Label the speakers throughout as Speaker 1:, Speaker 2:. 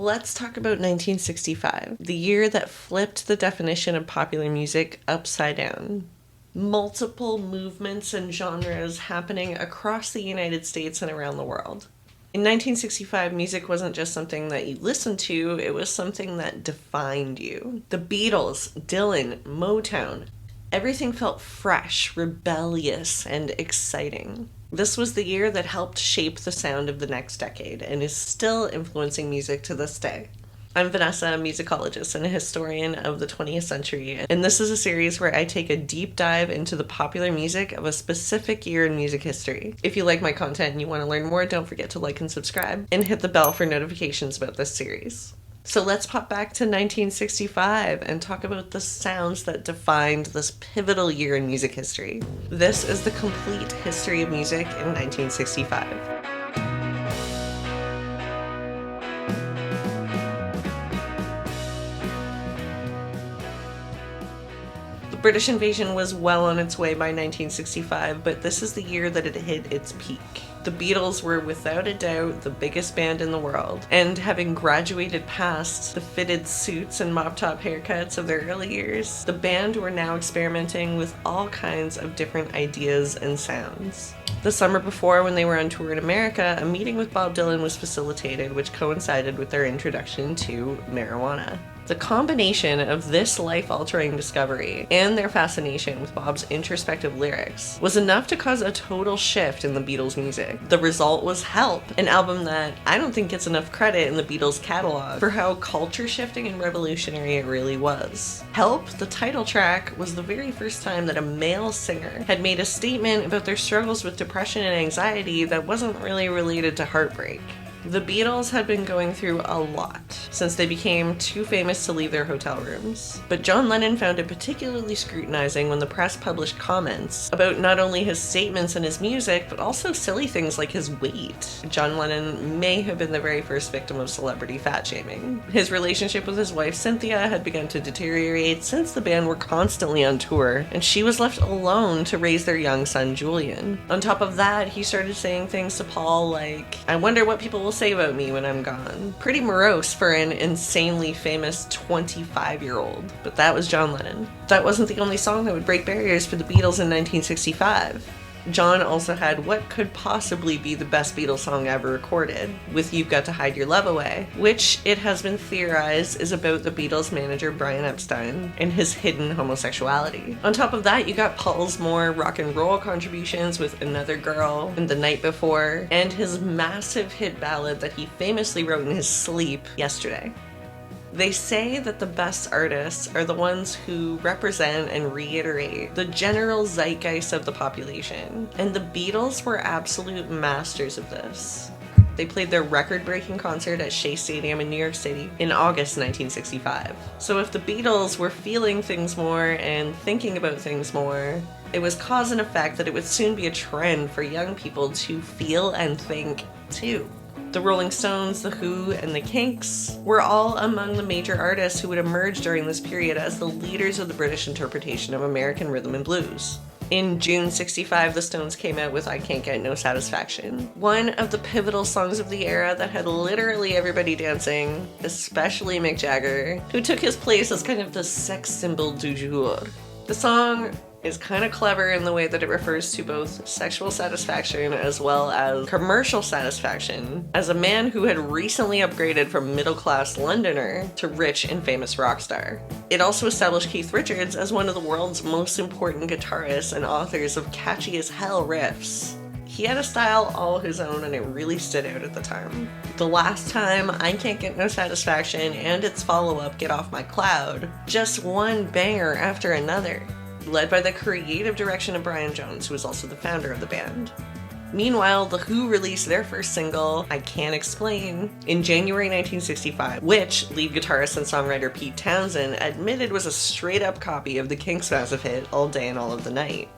Speaker 1: Let's talk about 1965, the year that flipped the definition of popular music upside down. Multiple movements and genres happening across the United States and around the world. In 1965, music wasn't just something that you listened to, it was something that defined you. The Beatles, Dylan, Motown, everything felt fresh, rebellious, and exciting. This was the year that helped shape the sound of the next decade and is still influencing music to this day. I'm Vanessa, a musicologist and a historian of the 20th century, and this is a series where I take a deep dive into the popular music of a specific year in music history. If you like my content and you want to learn more, don't forget to like and subscribe, and hit the bell for notifications about this series. So let's pop back to 1965 and talk about the sounds that defined this pivotal year in music history. This is the complete history of music in 1965. The British invasion was well on its way by 1965, but this is the year that it hit its peak. The Beatles were without a doubt the biggest band in the world, and having graduated past the fitted suits and mop-top haircuts of their early years, the band were now experimenting with all kinds of different ideas and sounds. The summer before, when they were on tour in America, a meeting with Bob Dylan was facilitated, which coincided with their introduction to marijuana. The combination of this life-altering discovery and their fascination with Bob's introspective lyrics was enough to cause a total shift in the Beatles' music. The result was Help, an album that I don't think gets enough credit in the Beatles' catalog for how culture-shifting and revolutionary it really was. Help, the title track, was the very first time that a male singer had made a statement about their struggles with depression and anxiety that wasn't really related to heartbreak. The Beatles had been going through a lot since they became too famous to leave their hotel rooms. But John Lennon found it particularly scrutinizing when the press published comments about not only his statements and his music, but also silly things like his weight. John Lennon may have been the very first victim of celebrity fat shaming. His relationship with his wife Cynthia had begun to deteriorate since the band were constantly on tour, and she was left alone to raise their young son Julian. On top of that, he started saying things to Paul like, "I wonder what people will say about me when I'm gone." Pretty morose for an insanely famous 25-year-old, but that was John Lennon. That wasn't the only song that would break barriers for the Beatles in 1965. John also had what could possibly be the best Beatles song ever recorded, with You've Got to Hide Your Love Away, which it has been theorized is about the Beatles' manager Brian Epstein and his hidden homosexuality. On top of that, you got Paul's more rock and roll contributions with Another Girl and The Night Before, and his massive hit ballad that he famously wrote in his sleep, Yesterday. They say that the best artists are the ones who represent and reiterate the general zeitgeist of the population, and the Beatles were absolute masters of this. They played their record-breaking concert at Shea Stadium in New York City in August 1965. So if the Beatles were feeling things more and thinking about things more, it was cause and effect that it would soon be a trend for young people to feel and think too. The Rolling Stones, The Who, and the Kinks were all among the major artists who would emerge during this period as the leaders of the British interpretation of American rhythm and blues. In June '65, the Stones came out with I Can't Get No Satisfaction, one of the pivotal songs of the era that had literally everybody dancing, especially Mick Jagger, who took his place as kind of the sex symbol du jour. The song is kind of clever in the way that it refers to both sexual satisfaction as well as commercial satisfaction as a man who had recently upgraded from middle-class Londoner to rich and famous rock star. It also established Keith Richards as one of the world's most important guitarists and authors of catchy as hell riffs. He had a style all his own, and it really stood out at the time. The last time, I Can't Get No Satisfaction and its follow-up, Get Off My Cloud, just one banger after another, led by the creative direction of Brian Jones, who was also the founder of the band. Meanwhile, The Who released their first single, I Can't Explain, in January 1965, which lead guitarist and songwriter Pete Townsend admitted was a straight-up copy of the Kinks' massive hit, All Day and All of the Night.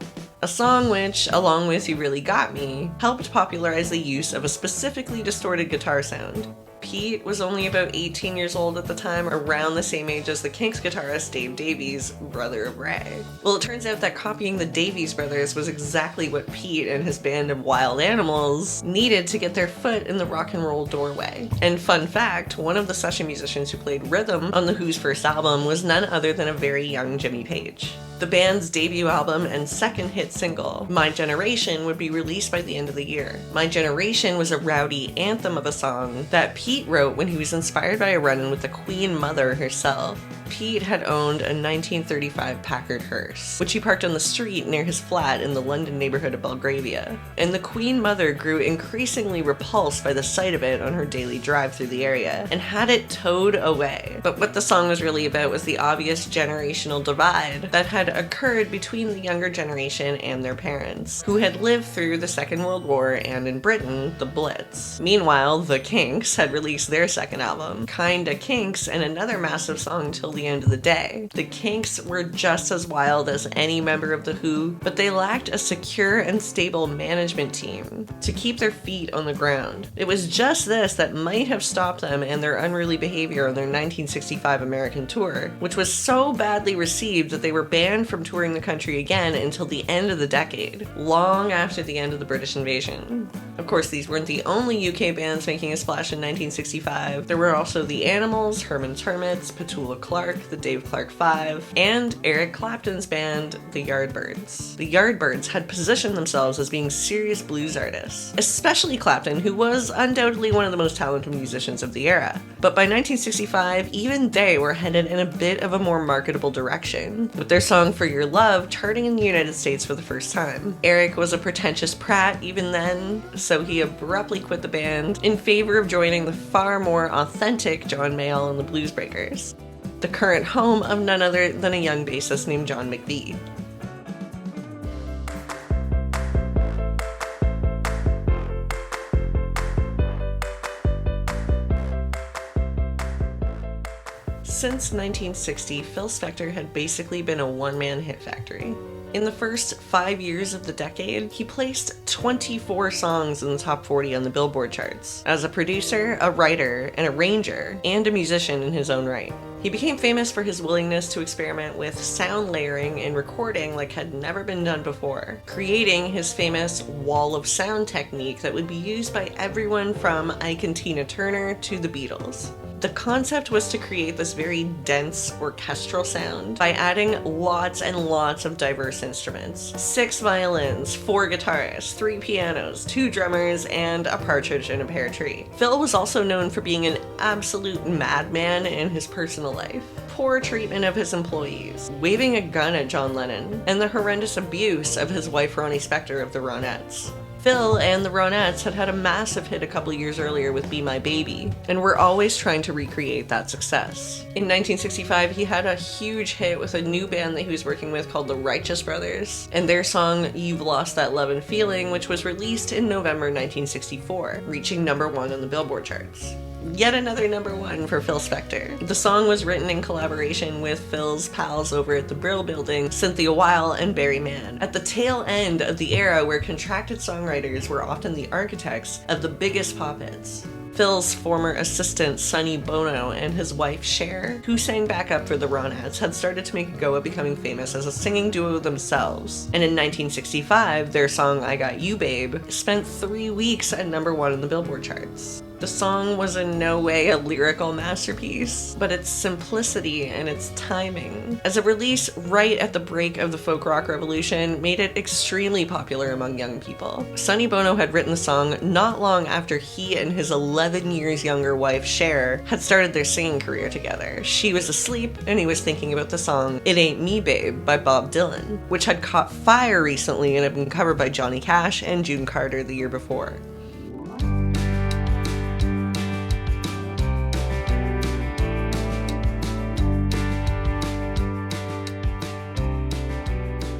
Speaker 1: A song which, along with You Really Got Me, helped popularize the use of a specifically distorted guitar sound. Pete was only about 18 years old at the time, around the same age as the Kinks guitarist Dave Davies, brother of Ray. Well, it turns out that copying the Davies brothers was exactly what Pete and his band of wild animals needed to get their foot in the rock and roll doorway. And fun fact, one of the session musicians who played rhythm on the Who's first album was none other than a very young Jimmy Page. The band's debut album and second hit single, My Generation, would be released by the end of the year. My Generation was a rowdy anthem of a song that Pete wrote when he was inspired by a run-in with the Queen Mother herself. Pete had owned a 1935 Packard hearse, which he parked on the street near his flat in the London neighborhood of Belgravia, and the Queen Mother grew increasingly repulsed by the sight of it on her daily drive through the area, and had it towed away. But what the song was really about was the obvious generational divide that had occurred between the younger generation and their parents, who had lived through the Second World War and, in Britain, the Blitz. Meanwhile, the Kinks had released their second album, Kinda Kinks, and another massive song, Till the End of the Day. The Kinks were just as wild as any member of The Who, but they lacked a secure and stable management team to keep their feet on the ground. It was just this that might have stopped them and their unruly behavior on their 1965 American tour, which was so badly received that they were banned from touring the country again until the end of the decade, long after the end of the British invasion. Of course, these weren't the only UK bands making a splash in 1965. There were also the Animals, Herman's Hermits, Petula Clark, the Dave Clark Five, and Eric Clapton's band, the Yardbirds. The Yardbirds had positioned themselves as being serious blues artists, especially Clapton, who was undoubtedly one of the most talented musicians of the era. But by 1965, even they were headed in a bit of a more marketable direction, with their song For Your Love charting in the United States for the first time. Eric was a pretentious prat even then, so he abruptly quit the band in favor of joining the far more authentic John Mayall and the Bluesbreakers, the current home of none other than a young bassist named John McVie. Since 1960, Phil Spector had basically been a one-man hit factory. In the first 5 years of the decade, he placed 24 songs in the top 40 on the Billboard charts, as a producer, a writer, an arranger, and a musician in his own right. He became famous for his willingness to experiment with sound layering and recording like had never been done before, creating his famous wall of sound technique that would be used by everyone from Ike and Tina Turner to the Beatles. The concept was to create this very dense orchestral sound by adding lots and lots of diverse instruments. 6 violins, 4 guitarists, 3 pianos, 2 drummers, and a partridge in a pear tree. Phil was also known for being an absolute madman in his personal life. Poor treatment of his employees, waving a gun at John Lennon, and the horrendous abuse of his wife Ronnie Spector of the Ronettes. Phil and the Ronettes had a massive hit a couple years earlier with Be My Baby, and were always trying to recreate that success. In 1965, he had a huge hit with a new band that he was working with called the Righteous Brothers, and their song You've Lost That Love and Feeling, which was released in November 1964, reaching #1 on the Billboard charts. Yet another #1 for Phil Spector. The song was written in collaboration with Phil's pals over at the Brill building, Cynthia Weil and Barry Mann, at the tail end of the era where contracted songwriters were often the architects of the biggest pop hits. Phil's former assistant Sonny Bono and his wife Cher, who sang backup for the Ronettes, had started to make a go at becoming famous as a singing duo themselves, and in 1965 their song I Got You Babe spent 3 weeks at #1 in the Billboard charts. The song was in no way a lyrical masterpiece, but its simplicity and its timing, as a release right at the break of the folk rock revolution, made it extremely popular among young people. Sonny Bono had written the song not long after he and his 11 years younger wife Cher had started their singing career together. She was asleep and he was thinking about the song It Ain't Me Babe by Bob Dylan, which had caught fire recently and had been covered by Johnny Cash and June Carter the year before.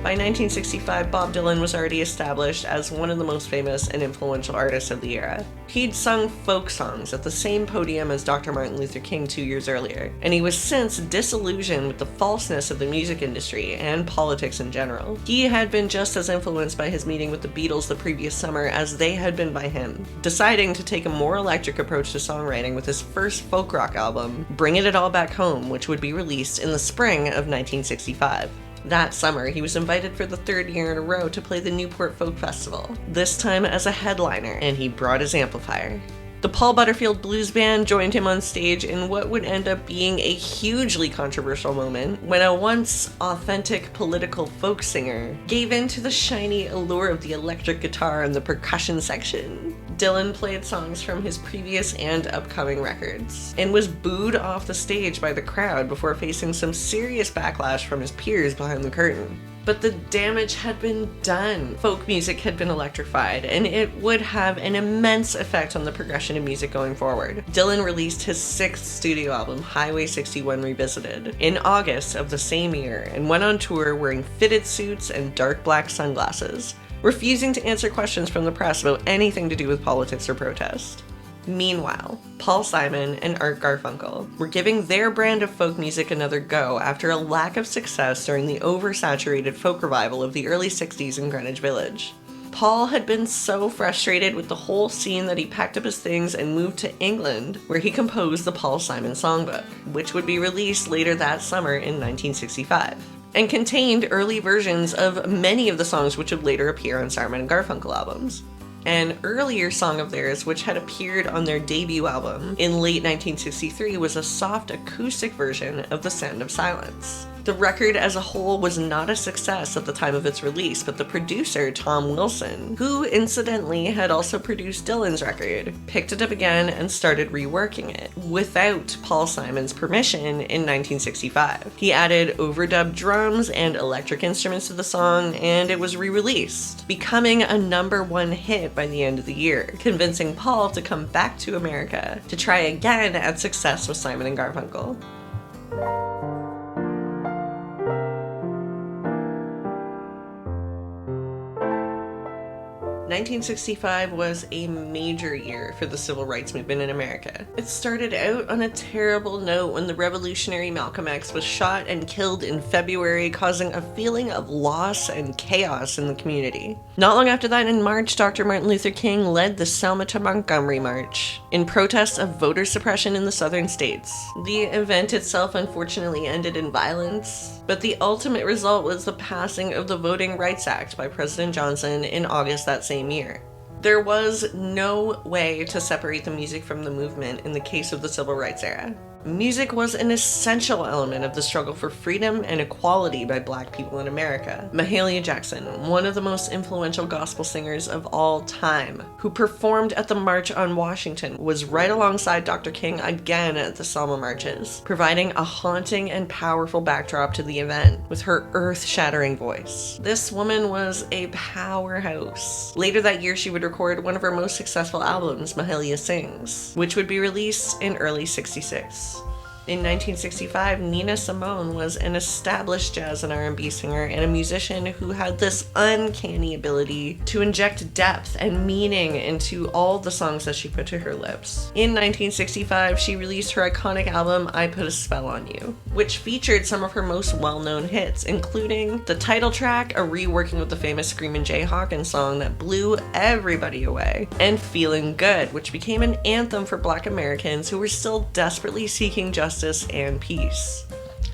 Speaker 1: By By 1965, Bob Dylan was already established as one of the most famous and influential artists of the era. He'd sung folk songs at the same podium as Dr. Martin Luther King 2 years earlier, and he was since disillusioned with the falseness of the music industry and politics in general. He had been just as influenced by his meeting with the Beatles the previous summer as they had been by him, deciding to take a more electric approach to songwriting with his first folk rock album, Bringing It All Back Home, which would be released in the spring of 1965. That summer, he was invited for the third year in a row to play the Newport Folk Festival, this time as a headliner, and he brought his amplifier. The Paul Butterfield Blues Band joined him on stage in what would end up being a hugely controversial moment when a once authentic political folk singer gave in to the shiny allure of the electric guitar and the percussion section. Dylan played songs from his previous and upcoming records, and was booed off the stage by the crowd before facing some serious backlash from his peers behind the curtain. But the damage had been done. Folk music had been electrified, and it would have an immense effect on the progression of music going forward. Dylan released his 6th studio album, Highway 61 Revisited, in August of the same year, and went on tour wearing fitted suits and dark black sunglasses, refusing to answer questions from the press about anything to do with politics or protest. Meanwhile, Paul Simon and Art Garfunkel were giving their brand of folk music another go after a lack of success during the oversaturated folk revival of the early 60s in Greenwich Village. Paul had been so frustrated with the whole scene that he packed up his things and moved to England, where he composed the Paul Simon Songbook, which would be released later that summer in 1965. And contained early versions of many of the songs which would later appear on Simon and Garfunkel albums. An earlier song of theirs, which had appeared on their debut album in late 1963, was a soft acoustic version of The Sound of Silence. The record as a whole was not a success at the time of its release, but the producer, Tom Wilson, who incidentally had also produced Dylan's record, picked it up again and started reworking it, without Paul Simon's permission in 1965. He added overdubbed drums and electric instruments to the song, and it was re-released, becoming a #1 hit by the end of the year, convincing Paul to come back to America to try again at success with Simon and Garfunkel. 1965 was a major year for the civil rights movement in America. It started out on a terrible note when the revolutionary Malcolm X was shot and killed in February, causing a feeling of loss and chaos in the community. Not long after that, in March, Dr. Martin Luther King led the Selma to Montgomery March in protest of voter suppression in the southern states. The event itself unfortunately ended in violence, but the ultimate result was the passing of the Voting Rights Act by President Johnson in August that same year. There was no way to separate the music from the movement in the case of the civil rights era. Music was an essential element of the struggle for freedom and equality by Black people in America. Mahalia Jackson, one of the most influential gospel singers of all time, who performed at the March on Washington, was right alongside Dr. King again at the Selma marches, providing a haunting and powerful backdrop to the event with her earth-shattering voice. This woman was a powerhouse. Later that year, she would record one of her most successful albums, Mahalia Sings, which would be released in early '66. In 1965, Nina Simone was an established jazz and R&B singer and a musician who had this uncanny ability to inject depth and meaning into all the songs that she put to her lips. In 1965, she released her iconic album, I Put a Spell on You, which featured some of her most well-known hits, including the title track, a reworking of the famous Screamin' Jay Hawkins song that blew everybody away, and Feelin' Good, which became an anthem for Black Americans who were still desperately seeking justice and peace.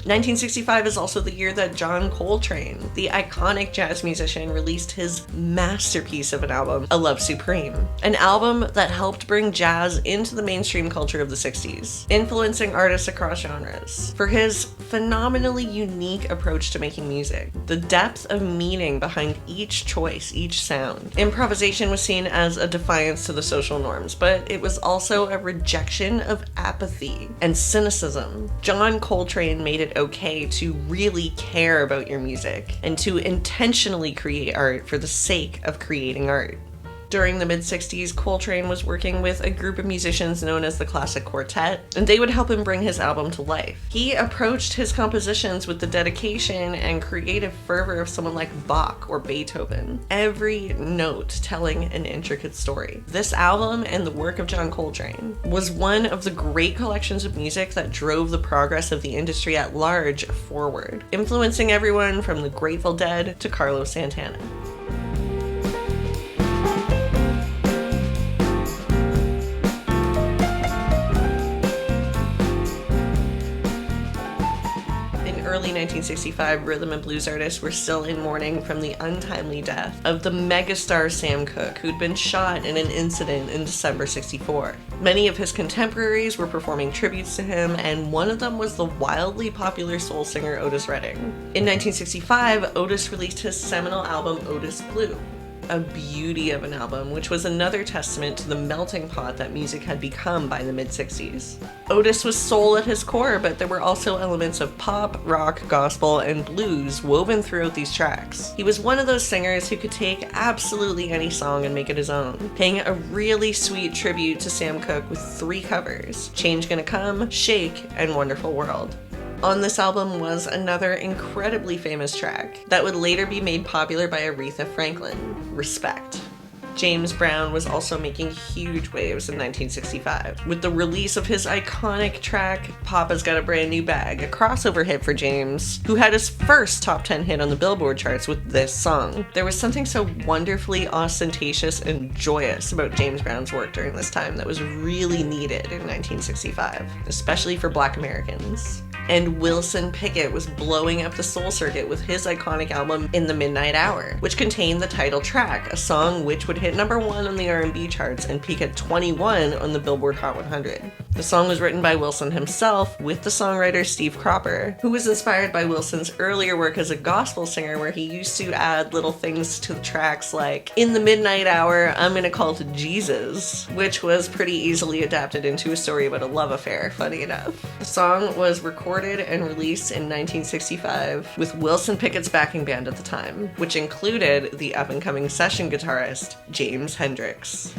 Speaker 1: 1965 is also the year that John Coltrane, the iconic jazz musician, released his masterpiece of an album, A Love Supreme, an album that helped bring jazz into the mainstream culture of the 60s, influencing artists across genres. For his phenomenally unique approach to making music, the depth of meaning behind each choice, each sound. Improvisation was seen as a defiance to the social norms, but it was also a rejection of apathy and cynicism. John Coltrane made it okay to really care about your music and to intentionally create art for the sake of creating art. During the mid-60s, Coltrane was working with a group of musicians known as the Classic Quartet, and they would help him bring his album to life. He approached his compositions with the dedication and creative fervor of someone like Bach or Beethoven, every note telling an intricate story. This album and the work of John Coltrane was one of the great collections of music that drove the progress of the industry at large forward, influencing everyone from the Grateful Dead to Carlos Santana. Early 1965, rhythm and blues artists were still in mourning from the untimely death of the megastar Sam Cooke, who'd been shot in an incident in December '64. Many of his contemporaries were performing tributes to him, and one of them was the wildly popular soul singer Otis Redding. In 1965, Otis released his seminal album Otis Blue, a beauty of an album, which was another testament to the melting pot that music had become by the mid-60s. Otis was soul at his core, but there were also elements of pop, rock, gospel, and blues woven throughout these tracks. He was one of those singers who could take absolutely any song and make it his own, paying a really sweet tribute to Sam Cooke with 3 covers: Change Gonna Come, Shake, and Wonderful World. On this album was another incredibly famous track that would later be made popular by Aretha Franklin, Respect. James Brown was also making huge waves in 1965, with the release of his iconic track, Papa's Got a Brand New Bag, a crossover hit for James, who had his first top 10 hit on the Billboard charts with this song. There was something so wonderfully ostentatious and joyous about James Brown's work during this time that was really needed in 1965, especially for Black Americans. And Wilson Pickett was blowing up the soul circuit with his iconic album In the Midnight Hour, which contained the title track, a song which would hit number 1 on the R&B charts and peak at 21 on the Billboard Hot 100. The song was written by Wilson himself with the songwriter Steve Cropper, who was inspired by Wilson's earlier work as a gospel singer, where he used to add little things to the tracks like, in the midnight hour, I'm gonna call to Jesus, which was pretty easily adapted into a story about a love affair, funny enough. The song was recorded and released in 1965 with Wilson Pickett's backing band at the time, which included the up-and-coming session guitarist James Hendrix.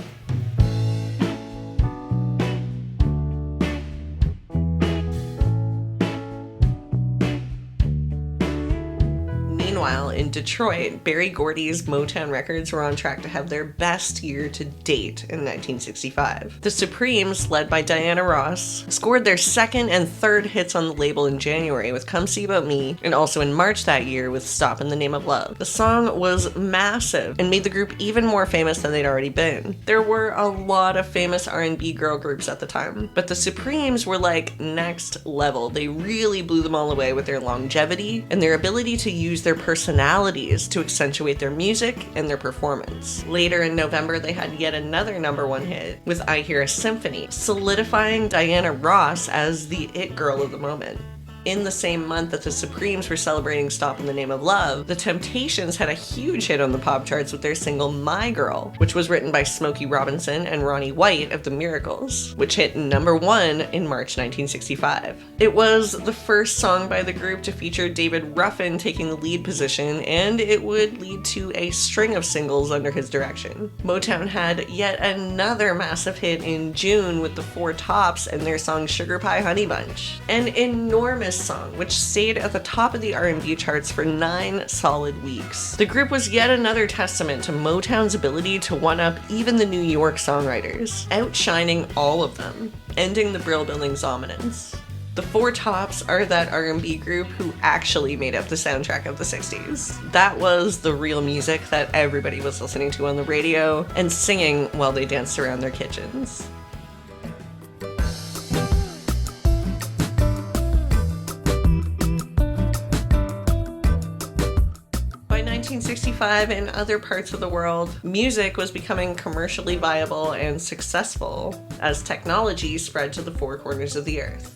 Speaker 1: Meanwhile, in Detroit, Berry Gordy's Motown Records were on track to have their best year to date in 1965. The Supremes, led by Diana Ross, scored their second and third hits on the label in January with Come See About Me, and also in March that year with Stop in the Name of Love. The song was massive and made the group even more famous than they'd already been. There were a lot of famous R&B girl groups at the time, but the Supremes were like next level. They really blew them all away with their longevity and their ability to use their personalities to accentuate their music and their performance. Later in November, they had yet another #1 hit with I Hear a Symphony, solidifying Diana Ross as the it girl of the moment. In the same month that the Supremes were celebrating Stop in the Name of Love, the Temptations had a huge hit on the pop charts with their single My Girl, which was written by Smokey Robinson and Ronnie White of The Miracles, which hit #1 in March 1965. It was the first song by the group to feature David Ruffin taking the lead position, and it would lead to a string of singles under his direction. Motown had yet another massive hit in June with the Four Tops and their song Sugar Pie Honey Bunch, an enormous song which stayed at the top of the R&B charts for 9 solid weeks. The group was yet another testament to Motown's ability to one-up even the New York songwriters, outshining all of them, ending the Brill Building's dominance. The Four Tops are that R&B group who actually made up the soundtrack of the 60s. That was the real music that everybody was listening to on the radio and singing while they danced around their kitchens. By 1965, in other parts of the world, music was becoming commercially viable and successful as technology spread to the four corners of the earth.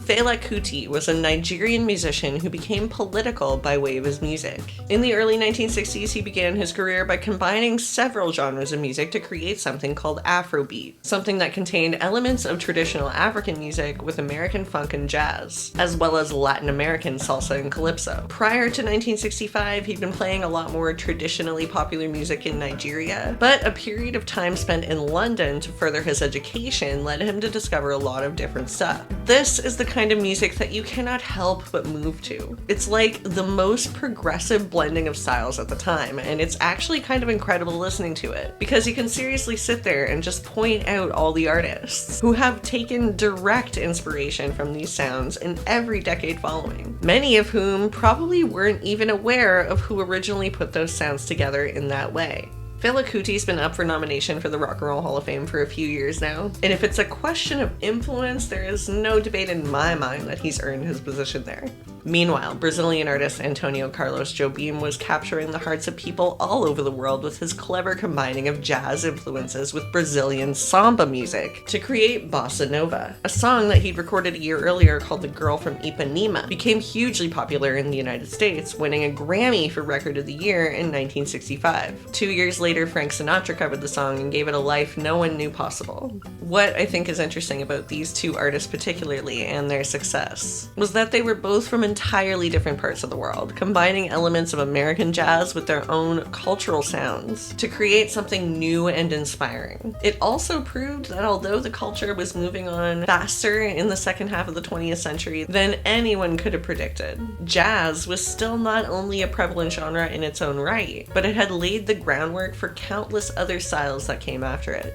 Speaker 1: Fela Kuti was a Nigerian musician who became political by way of his music. In the early 1960s, he began his career by combining several genres of music to create something called Afrobeat, something that contained elements of traditional African music with American funk and jazz, as well as Latin American salsa and calypso. Prior to 1965, he'd been playing a lot more traditionally popular music in Nigeria, but a period of time spent in London to further his education led him to discover a lot of different stuff. This is the kind of music that you cannot help but move to. It's like the most progressive blending of styles at the time, and it's actually kind of incredible listening to it, because you can seriously sit there and just point out all the artists who have taken direct inspiration from these sounds in every decade following, many of whom probably weren't even aware of who originally put those sounds together in that way. Fela Kuti's been up for nomination for the Rock and Roll Hall of Fame for a few years now, and if it's a question of influence, there is no debate in my mind that he's earned his position there. Meanwhile, Brazilian artist Antonio Carlos Jobim was capturing the hearts of people all over the world with his clever combining of jazz influences with Brazilian samba music to create Bossa Nova. A song that he'd recorded a year earlier called The Girl from Ipanema became hugely popular in the United States, winning a Grammy for Record of the Year in 1965. 2 years later, Frank Sinatra covered the song and gave it a life no one knew possible. What I think is interesting about these two artists particularly and their success was that they were both from entirely different parts of the world, combining elements of American jazz with their own cultural sounds to create something new and inspiring. It also proved that although the culture was moving on faster in the second half of the 20th century than anyone could have predicted, jazz was still not only a prevalent genre in its own right, but it had laid the groundwork for countless other styles that came after it.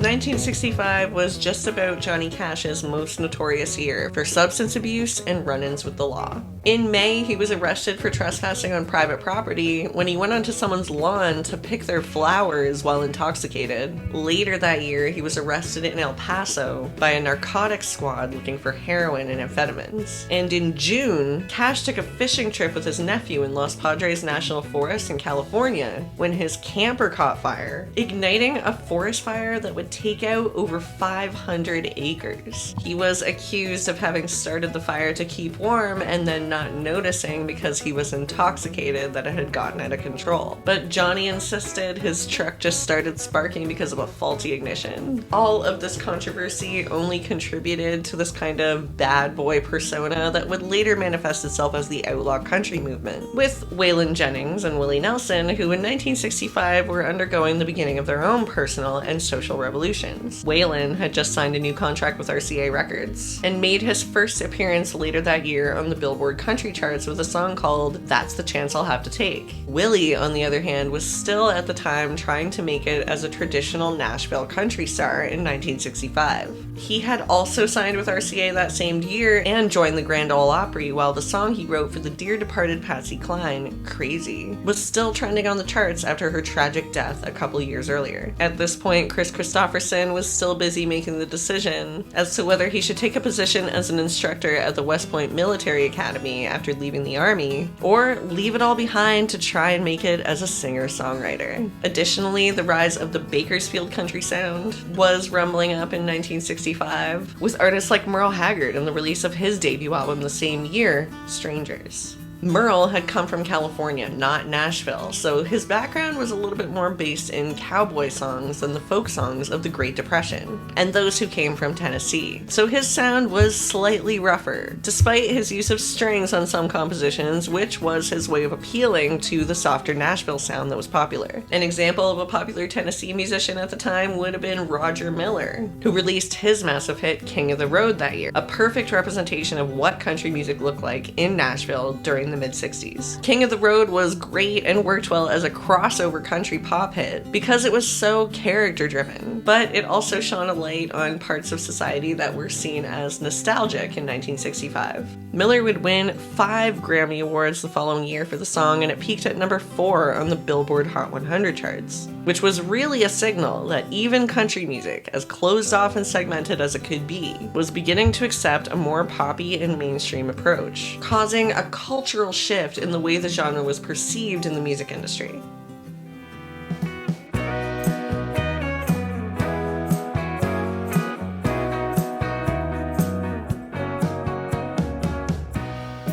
Speaker 1: 1965 was just about Johnny Cash's most notorious year for substance abuse and run-ins with the law. In May, he was arrested for trespassing on private property when he went onto someone's lawn to pick their flowers while intoxicated. Later that year, he was arrested in El Paso by a narcotics squad looking for heroin and amphetamines. And in June, Cash took a fishing trip with his nephew in Los Padres National Forest in California when his camper caught fire, igniting a forest fire that would take out over 500 acres. He was accused of having started the fire to keep warm and then not noticing because he was intoxicated that it had gotten out of control. But Johnny insisted his truck just started sparking because of a faulty ignition. All of this controversy only contributed to this kind of bad boy persona that would later manifest itself as the outlaw country movement, with Waylon Jennings and Willie Nelson, who in 1965 were undergoing the beginning of their own personal and social revolutions. Waylon had just signed a new contract with RCA Records and made his first appearance later that year on the Billboard country charts with a song called That's the Chance I'll Have to Take. Willie, on the other hand, was still at the time trying to make it as a traditional Nashville country star in 1965. He had also signed with RCA that same year and joined the Grand Ole Opry, while the song he wrote for the dear departed Patsy Cline, Crazy, was still trending on the charts after her tragic death a couple years earlier. At this point, Chris Christopherson was still busy making the decision as to whether he should take a position as an instructor at the West Point Military Academy after leaving the Army, or leave it all behind to try and make it as a singer-songwriter. Additionally, the rise of the Bakersfield country sound was rumbling up in 1965, with artists like Merle Haggard and the release of his debut album the same year, Strangers. Merle had come from California, not Nashville, so his background was a little bit more based in cowboy songs than the folk songs of the Great Depression, and those who came from Tennessee. So his sound was slightly rougher, despite his use of strings on some compositions, which was his way of appealing to the softer Nashville sound that was popular. An example of a popular Tennessee musician at the time would have been Roger Miller, who released his massive hit King of the Road that year, a perfect representation of what country music looked like in Nashville during the mid-60s. King of the Road was great and worked well as a crossover country pop hit because it was so character-driven, but it also shone a light on parts of society that were seen as nostalgic in 1965. Miller would win 5 Grammy Awards the following year for the song, and it peaked at number 4 on the Billboard Hot 100 charts, which was really a signal that even country music, as closed off and segmented as it could be, was beginning to accept a more poppy and mainstream approach, causing a cultural structural shift in the way the genre was perceived in the music industry.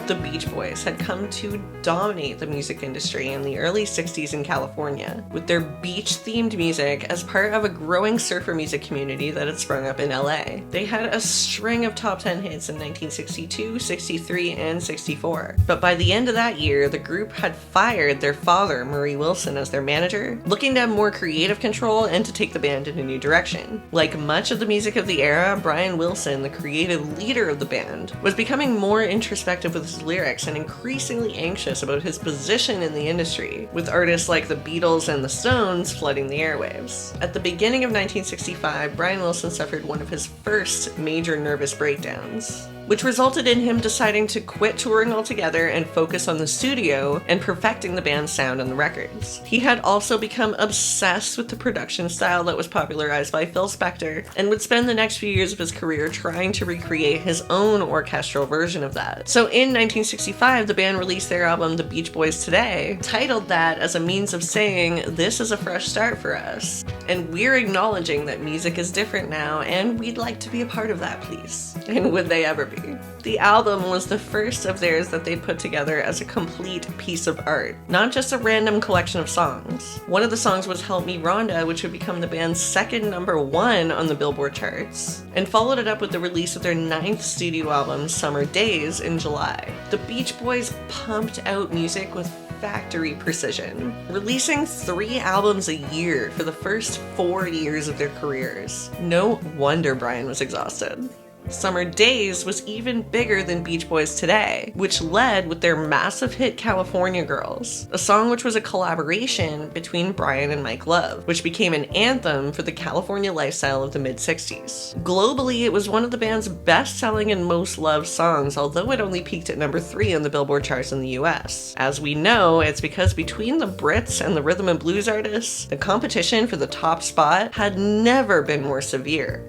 Speaker 1: The Beach Boys had come to dominate the music industry in the early 60s in California, with their beach-themed music as part of a growing surfer music community that had sprung up in LA. They had a string of top 10 hits in 1962, 63, and 64. But by the end of that year, the group had fired their father, Murray Wilson, as their manager, looking to have more creative control and to take the band in a new direction. Like much of the music of the era, Brian Wilson, the creative leader of the band, was becoming more introspective with his lyrics and increasingly anxious about his position in the industry, with artists like the Beatles and the Stones flooding the airwaves. At the beginning of 1965, Brian Wilson suffered one of his first major nervous breakdowns, which resulted in him deciding to quit touring altogether and focus on the studio and perfecting the band's sound on the records. He had also become obsessed with the production style that was popularized by Phil Spector, and would spend the next few years of his career trying to recreate his own orchestral version of that. So in 1965, the band released their album The Beach Boys Today, titled that as a means of saying, this is a fresh start for us, and we're acknowledging that music is different now, and we'd like to be a part of that, please. And would they ever be? The album was the first of theirs that they'd put together as a complete piece of art, not just a random collection of songs. One of the songs was Help Me Rhonda, which would become the band's second #1 on the Billboard charts, and followed it up with the release of their 9th studio album, Summer Days, in July. The Beach Boys pumped out music with factory precision, releasing 3 albums a year for the first 4 years of their careers. No wonder Brian was exhausted. Summer Days was even bigger than Beach Boys Today, which led with their massive hit California Girls, a song which was a collaboration between Brian and Mike Love, which became an anthem for the California lifestyle of the mid-60s. Globally, it was one of the band's best-selling and most loved songs, although it only peaked at #3 on the Billboard charts in the US. As we know, it's because between the Brits and the rhythm and blues artists, the competition for the top spot had never been more severe.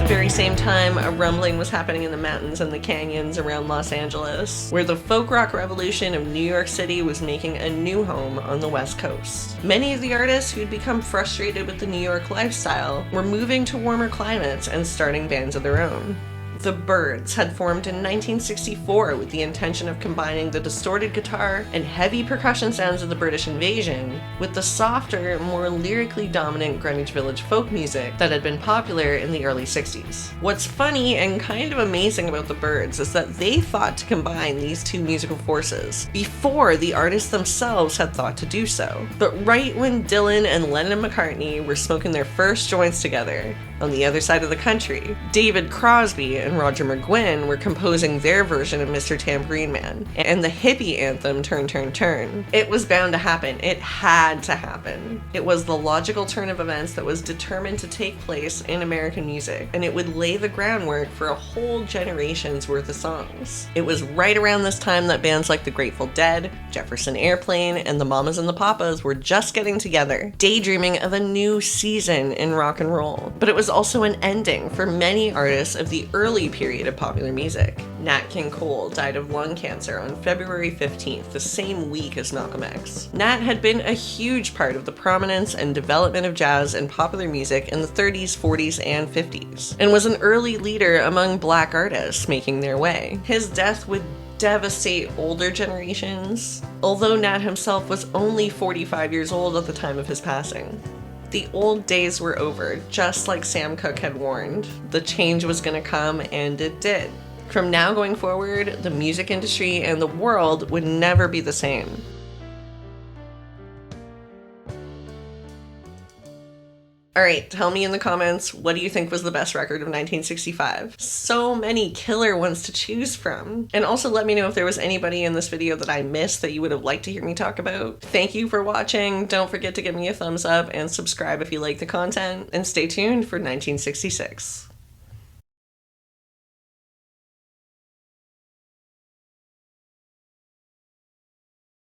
Speaker 1: Very same time, a rumbling was happening in the mountains and the canyons around Los Angeles, where the folk rock revolution of New York City was making a new home on the West Coast. Many of the artists who'd become frustrated with the New York lifestyle were moving to warmer climates and starting bands of their own. The Byrds had formed in 1964 with the intention of combining the distorted guitar and heavy percussion sounds of the British invasion with the softer, more lyrically dominant Greenwich Village folk music that had been popular in the early 60s. What's funny and kind of amazing about the Byrds is that they thought to combine these two musical forces before the artists themselves had thought to do so. But right when Dylan and Lennon McCartney were smoking their first joints together, on the other side of the country, David Crosby and Roger McGuinn were composing their version of Mr. Tambourine Man and the hippie anthem Turn, Turn, Turn. It was bound to happen. It had to happen. It was the logical turn of events that was determined to take place in American music, and it would lay the groundwork for a whole generation's worth of songs. It was right around this time that bands like the Grateful Dead, Jefferson Airplane, and the Mamas and the Papas were just getting together, daydreaming of a new season in rock and roll. But it was also an ending for many artists of the early period of popular music. Nat King Cole died of lung cancer on February 15th, the same week as Malcolm X. Nat had been a huge part of the prominence and development of jazz and popular music in the 30s, 40s, and 50s, and was an early leader among Black artists making their way. His death would devastate older generations, although Nat himself was only 45 years old at the time of his passing. The old days were over, just like Sam Cooke had warned. The change was going to come, and it did. From now going forward, the music industry and the world would never be the same. Alright, tell me in the comments, what do you think was the best record of 1965? So many killer ones to choose from. And also let me know if there was anybody in this video that I missed that you would have liked to hear me talk about. Thank you for watching. Don't forget to give me a thumbs up and subscribe if you like the content. And stay tuned for 1966.